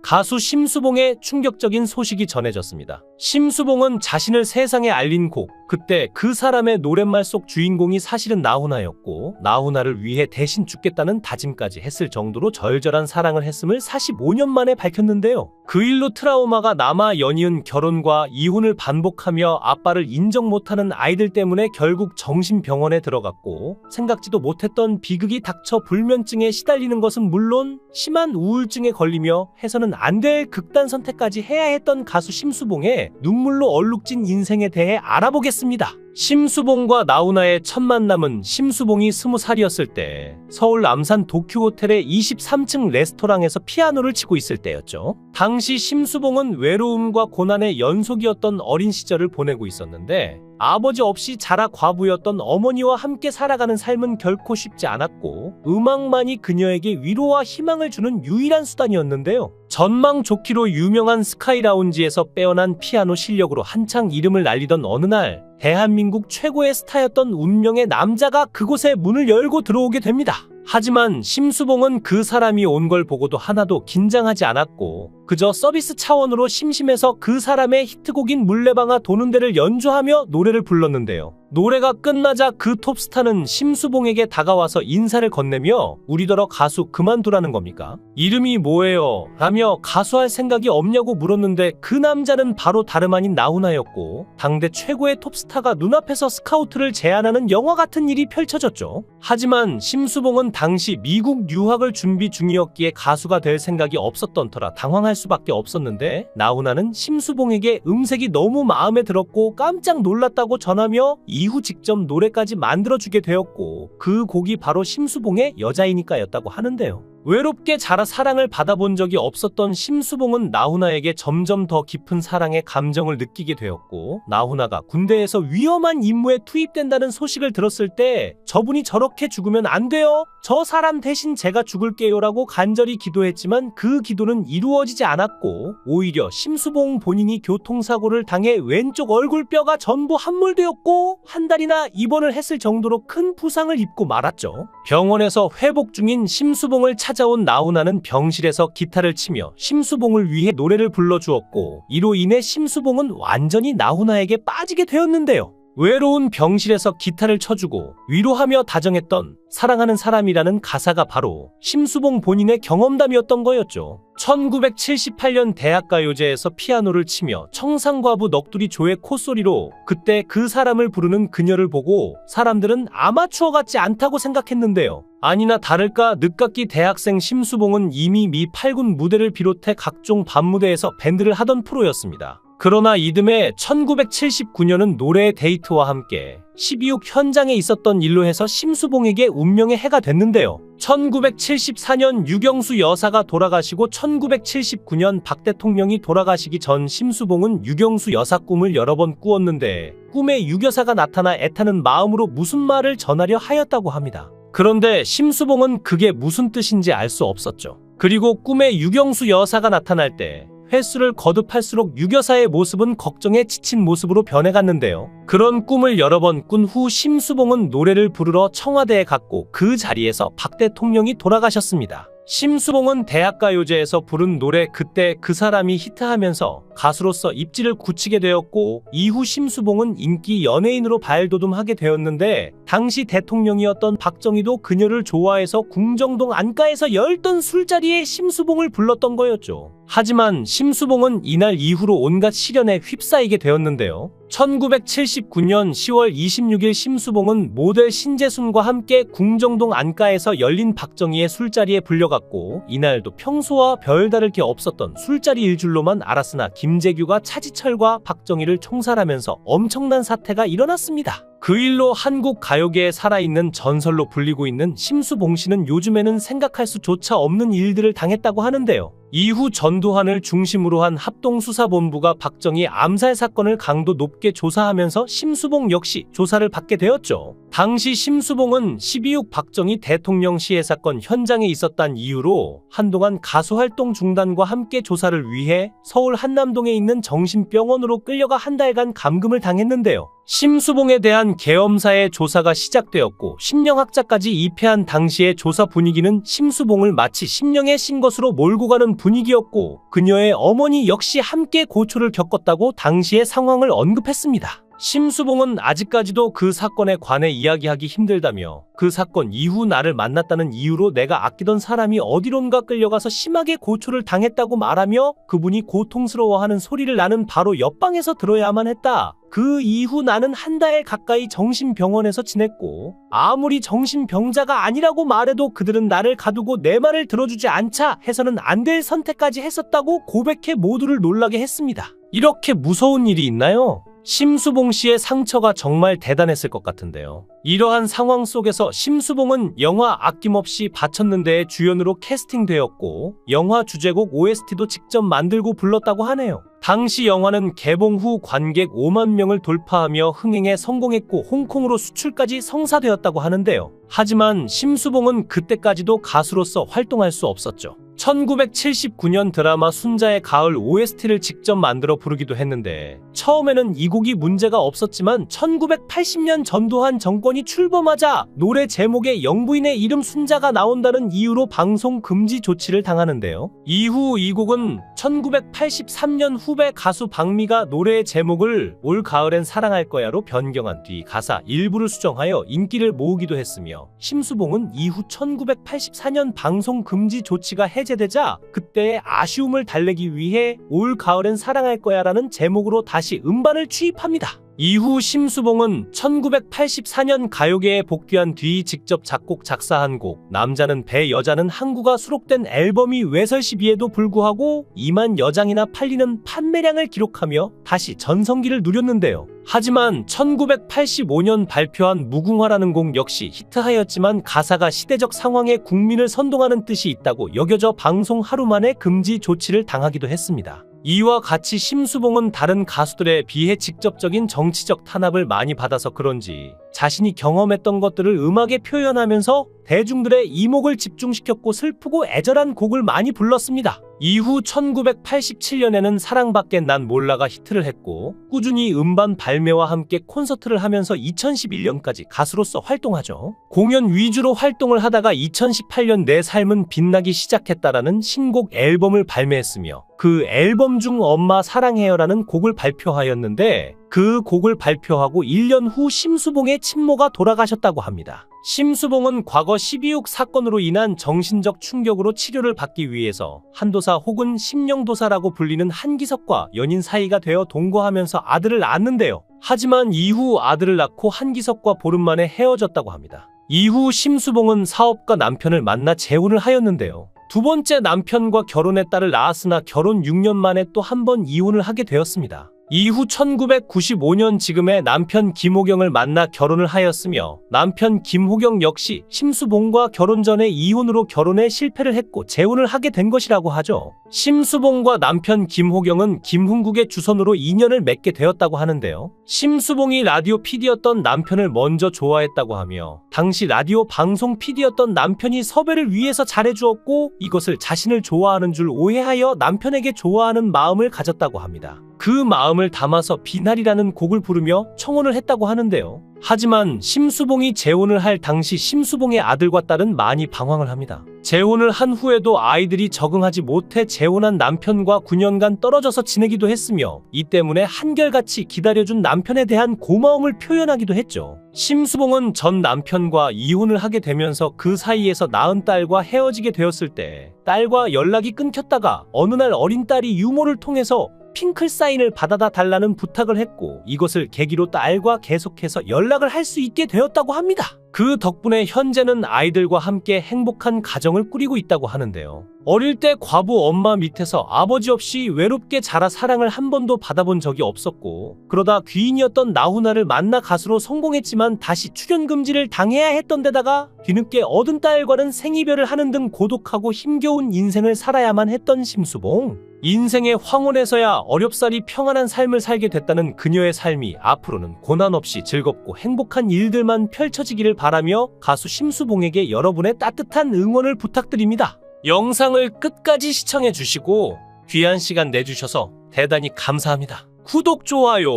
가수 심수봉의 충격적인 소식이 전해졌습니다. 심수봉은 자신을 세상에 알린 곡 그때 그 사람의 노랫말 속 주인공이 사실은 나훈아였고 나훈아를 위해 대신 죽겠다는 다짐까지 했을 정도로 절절한 사랑을 했음을 45년 만에 밝혔는데요. 그 일로 트라우마가 남아 연이은 결혼과 이혼을 반복하며 아빠를 인정 못하는 아이들 때문에 결국 정신병원에 들어갔고 생각지도 못했던 비극이 닥쳐 불면증에 시달리는 것은 물론 심한 우울증에 걸리며 해서는 안 될 극단 선택까지 해야 했던 가수 심수봉의 눈물로 얼룩진 인생에 대해 알아보겠습니다. 심수봉과 나훈아의 첫 만남은 심수봉이 20살이었을 때 서울 남산 도쿄호텔의 23층 레스토랑에서 피아노를 치고 있을 때였죠. 당시 심수봉은 외로움과 고난의 연속이었던 어린 시절을 보내고 있었는데 아버지 없이 자라 과부였던 어머니와 함께 살아가는 삶은 결코 쉽지 않았고 음악만이 그녀에게 위로와 희망을 주는 유일한 수단이었는데요. 전망 좋기로 유명한 스카이라운지에서 빼어난 피아노 실력으로 한창 이름을 날리던 어느 날 대한민국 최고의 스타였던 운명의 남자가 그곳에 문을 열고 들어오게 됩니다. 하지만 심수봉은 그 사람이 온 걸 보고도 하나도 긴장하지 않았고 그저 서비스 차원으로 심심해서 그 사람의 히트곡인 물레방아 도는 데를 연주하며 노래를 불렀는데요. 노래가 끝나자 그 톱스타는 심수봉에게 다가와서 인사를 건네며 우리더러 가수 그만두라는 겁니까? 이름이 뭐예요? 라며 가수할 생각이 없냐고 물었는데 그 남자는 바로 다름 아닌 나훈아였고 당대 최고의 톱스타가 눈앞에서 스카우트를 제안하는 영화 같은 일이 펼쳐졌죠. 하지만 심수봉은 당시 미국 유학을 준비 중이었기에 가수가 될 생각이 없었던 터라 당황할 수밖에 없었는데 나훈아는 심수봉에게 음색이 너무 마음에 들었고 깜짝 놀랐다고 전하며 이후 직접 노래까지 만들어주게 되었고 그 곡이 바로 심수봉의 여자이니까였다고 하는데요. 외롭게 자라 사랑을 받아본 적이 없었던 심수봉은 나훈아에게 점점 더 깊은 사랑의 감정을 느끼게 되었고 나훈아가 군대에서 위험한 임무에 투입된다는 소식을 들었을 때 저분이 저렇게 죽으면 안 돼요. 저 사람 대신 제가 죽을게요 라고 간절히 기도했지만 그 기도는 이루어지지 않았고 오히려 심수봉 본인이 교통사고를 당해 왼쪽 얼굴뼈가 전부 함몰되었고 한 달이나 입원을 했을 정도로 큰 부상을 입고 말았죠. 병원에서 회복 중인 심수봉을 찾아온 나훈아는 병실에서 기타를 치며 심수봉을 위해 노래를 불러주었고 이로 인해 심수봉은 완전히 나훈아에게 빠지게 되었는데요. 외로운 병실에서 기타를 쳐주고 위로하며 다정했던 사랑하는 사람이라는 가사가 바로 심수봉 본인의 경험담이었던 거였죠. 1978년 대학가요제에서 피아노를 치며 청상과부 넋두리 조의 콧소리로 그때 그 사람을 부르는 그녀를 보고 사람들은 아마추어 같지 않다고 생각했는데요. 아니나 다를까 늦깎이 대학생 심수봉은 이미 미 8군 무대를 비롯해 각종 밤무대에서 밴드를 하던 프로였습니다. 그러나 이듬해 1979년은 노래의 데이트와 함께 12.6 현장에 있었던 일로 해서 심수봉에게 운명의 해가 됐는데요. 1974년 유경수 여사가 돌아가시고 1979년 박 대통령이 돌아가시기 전 심수봉은 유경수 여사 꿈을 여러 번 꾸었는데 꿈에 유여사가 나타나 애타는 마음으로 무슨 말을 전하려 하였다고 합니다. 그런데 심수봉은 그게 무슨 뜻인지 알 수 없었죠. 그리고 꿈에 유경수 여사가 나타날 때 횟수를 거듭할수록 유여사의 모습은 걱정에 지친 모습으로 변해갔는데요. 그런 꿈을 여러 번 꾼 후 심수봉은 노래를 부르러 청와대에 갔고 그 자리에서 박 대통령이 돌아가셨습니다. 심수봉은 대학가요제에서 부른 노래 그때 그 사람이 히트하면서 가수로서 입지를 굳히게 되었고 이후 심수봉은 인기 연예인으로 발돋움하게 되었는데 당시 대통령이었던 박정희도 그녀를 좋아해서 궁정동 안가에서 열던 술자리에 심수봉을 불렀던 거였죠. 하지만 심수봉은 이날 이후로 온갖 시련에 휩싸이게 되었는데요. 1979년 10월 26일 심수봉은 모델 신재순과 함께 궁정동 안가에서 열린 박정희의 술자리에 불려갔고 이날도 평소와 별다를 게 없었던 술자리 일줄로만 알았으나 김재규가 차지철과 박정희를 총살하면서 엄청난 사태가 일어났습니다. 그 일로 한국 가요계에 살아있는 전설로 불리고 있는 심수봉 씨는 요즘에는 생각할 수조차 없는 일들을 당했다고 하는데요. 이후 전두환을 중심으로 한 합동수사본부가 박정희 암살 사건을 강도 높게 조사하면서 심수봉 역시 조사를 받게 되었죠. 당시 심수봉은 12.6 박정희 대통령 시해 사건 현장에 있었다는 이유로 한동안 가수 활동 중단과 함께 조사를 위해 서울 한남동에 있는 정신병원으로 끌려가 한 달간 감금을 당했는데요. 심수봉에 대한 계엄사의 조사가 시작되었고 심령학자까지 입회한 당시의 조사 분위기는 심수봉을 마치 심령의 신 것으로 몰고 가는 분위기였고 그녀의 어머니 역시 함께 고초를 겪었다고 당시의 상황을 언급했습니다. 심수봉은 아직까지도 그 사건에 관해 이야기하기 힘들다며 그 사건 이후 나를 만났다는 이유로 내가 아끼던 사람이 어디론가 끌려가서 심하게 고초를 당했다고 말하며 그분이 고통스러워하는 소리를 나는 바로 옆방에서 들어야만 했다. 그 이후 나는 한 달 가까이 정신병원에서 지냈고 아무리 정신병자가 아니라고 말해도 그들은 나를 가두고 내 말을 들어주지 않자 해서는 안 될 선택까지 했었다고 고백해 모두를 놀라게 했습니다. 이렇게 무서운 일이 있나요? 심수봉 씨의 상처가 정말 대단했을 것 같은데요. 이러한 상황 속에서 심수봉은 영화 아낌없이 바쳤는데에 주연으로 캐스팅되었고 영화 주제곡 OST도 직접 만들고 불렀다고 하네요. 당시 영화는 개봉 후 관객 5만 명을 돌파하며 흥행에 성공했고 홍콩으로 수출까지 성사되었다고 하는데요. 하지만 심수봉은 그때까지도 가수로서 활동할 수 없었죠. 1979년 드라마 순자의 가을 OST를 직접 만들어 부르기도 했는데 처음에는 이 곡이 문제가 없었지만 1980년 전두환 정권이 출범하자 노래 제목에 영부인의 이름 순자가 나온다는 이유로 방송 금지 조치를 당하는데요. 이후 이 곡은 1983년 후배 가수 박미가 노래의 제목을 올 가을엔 사랑할 거야로 변경한 뒤 가사 일부를 수정하여 인기를 모으기도 했으며 심수봉은 이후 1984년 방송 금지 조치가 해제되자 그때의 아쉬움을 달래기 위해 올 가을엔 사랑할 거야라는 제목으로 다시 음반을 취입합니다. 이후 심수봉은 1984년 가요계에 복귀한 뒤 직접 작곡 작사한 곡 남자는 배 여자는 항구가 수록된 앨범이 외설시비에도 불구하고 2만 여장이나 팔리는 판매량을 기록하며 다시 전성기를 누렸는데요. 하지만 1985년 발표한 무궁화라는 곡 역시 히트하였지만 가사가 시대적 상황에 국민을 선동하는 뜻이 있다고 여겨져 방송 하루 만에 금지 조치를 당하기도 했습니다. 이와 같이 심수봉은 다른 가수들에 비해 직접적인 정치적 탄압을 많이 받아서 그런지 자신이 경험했던 것들을 음악에 표현하면서 대중들의 이목을 집중시켰고 슬프고 애절한 곡을 많이 불렀습니다. 이후 1987년에는 사랑밖에 난 몰라가 히트를 했고 꾸준히 음반 발매와 함께 콘서트를 하면서 2011년까지 가수로서 활동하죠. 공연 위주로 활동을 하다가 2018년 내 삶은 빛나기 시작했다라는 신곡 앨범을 발매했으며 그 앨범 중 엄마 사랑해요라는 곡을 발표하였는데 그 곡을 발표하고 1년 후 심수봉의 친모가 돌아가셨다고 합니다. 심수봉은 과거 12.6 사건으로 인한 정신적 충격으로 치료를 받기 위해서 한도사 혹은 심령도사라고 불리는 한기석과 연인 사이가 되어 동거하면서 아들을 낳았는데요. 하지만 이후 아들을 낳고 한기석과 보름 만에 헤어졌다고 합니다. 이후 심수봉은 사업가 남편을 만나 재혼을 하였는데요. 두 번째 남편과 결혼해 딸을 낳았으나 결혼 6년 만에 또 한 번 이혼을 하게 되었습니다. 이후 1995년 지금의 남편 김호경을 만나 결혼을 하였으며 남편 김호경 역시 심수봉과 결혼 전에 이혼으로 결혼에 실패를 했고 재혼을 하게 된 것이라고 하죠. 심수봉과 남편 김호경은 김흥국의 주선으로 인연을 맺게 되었다고 하는데요. 심수봉이 라디오 PD였던 남편을 먼저 좋아했다고 하며 당시 라디오 방송 PD였던 남편이 섭외를 위해서 잘해주었고 이것을 자신을 좋아하는 줄 오해하여 남편에게 좋아하는 마음을 가졌다고 합니다. 그 마음을 담아서 비날이라는 곡을 부르며 청혼을 했다고 하는데요. 하지만 심수봉이 재혼을 할 당시 심수봉의 아들과 딸은 많이 방황을 합니다. 재혼을 한 후에도 아이들이 적응하지 못해 재혼한 남편과 9년간 떨어져서 지내기도 했으며 이 때문에 한결같이 기다려준 남편에 대한 고마움을 표현하기도 했죠. 심수봉은 전 남편과 이혼을 하게 되면서 그 사이에서 낳은 딸과 헤어지게 되었을 때 딸과 연락이 끊겼다가 어느 날 어린 딸이 유모를 통해서 핑클 사인을 받아다 달라는 부탁을 했고 이것을 계기로 딸과 계속해서 연락을 할 수 있게 되었다고 합니다. 그 덕분에 현재는 아이들과 함께 행복한 가정을 꾸리고 있다고 하는데요. 어릴 때 과부 엄마 밑에서 아버지 없이 외롭게 자라 사랑을 한 번도 받아본 적이 없었고 그러다 귀인이었던 나훈아를 만나 가수로 성공했지만 다시 출연 금지를 당해야 했던 데다가 뒤늦게 얻은 딸과는 생이별을 하는 등 고독하고 힘겨운 인생을 살아야만 했던 심수봉. 인생의 황혼에서야 어렵사리 평안한 삶을 살게 됐다는 그녀의 삶이 앞으로는 고난 없이 즐겁고 행복한 일들만 펼쳐지기를 바라며 가수 심수봉에게 여러분의 따뜻한 응원을 부탁드립니다. 영상을 끝까지 시청해 주시고 귀한 시간 내주셔서 대단히 감사합니다. 구독, 좋아요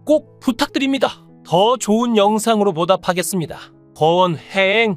꼭 부탁드립니다. 더 좋은 영상으로 보답하겠습니다. 거원행